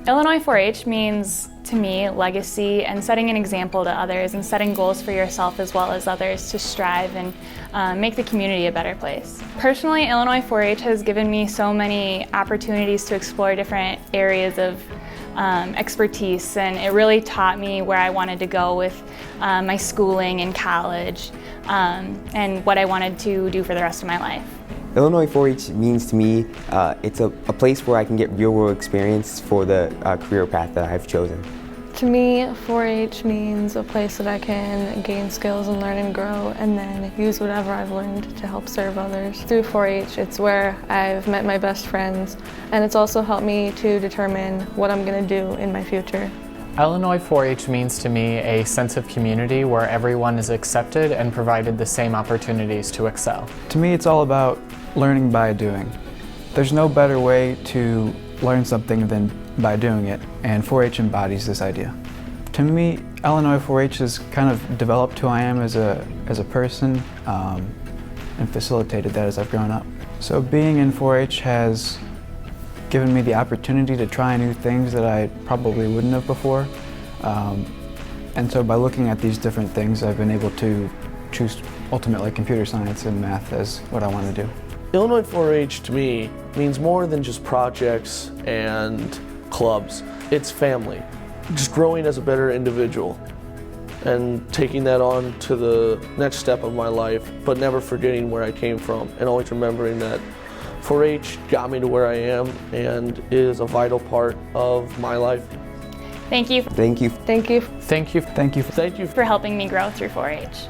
Illinois 4-H means, to me, legacy and setting an example to others and setting goals for yourself as well as others to strive and make the community a better place. Personally, Illinois 4-H has given me so many opportunities to explore different areas of expertise, and it really taught me where I wanted to go with my schooling in college and what I wanted to do for the rest of my life. Illinois 4-H means to me, it's a place where I can get real-world experience for the career path that I've chosen. To me, 4-H means a place that I can gain skills and learn and grow, and then use whatever I've learned to help serve others. Through 4-H, it's where I've met my best friends, and it's also helped me to determine what I'm going to do in my future. Illinois 4-H means to me a sense of community where everyone is accepted and provided the same opportunities to excel. To me, it's all about learning by doing. There's no better way to learn something than by doing it, and 4-H embodies this idea. To me, Illinois 4-H has kind of developed who I am as a person and facilitated that as I've grown up. So being in 4-H has given me the opportunity to try new things that I probably wouldn't have before. And so by looking at these different things, I've been able to choose ultimately computer science and math as what I want to do. Illinois 4-H to me means more than just projects and clubs. It's family. Just growing as a better individual and taking that on to the next step of my life, but never forgetting where I came from and always remembering that 4-H got me to where I am and is a vital part of my life. Thank you. Thank you. Thank you. Thank you. Thank you. Thank you For helping me grow through 4-H.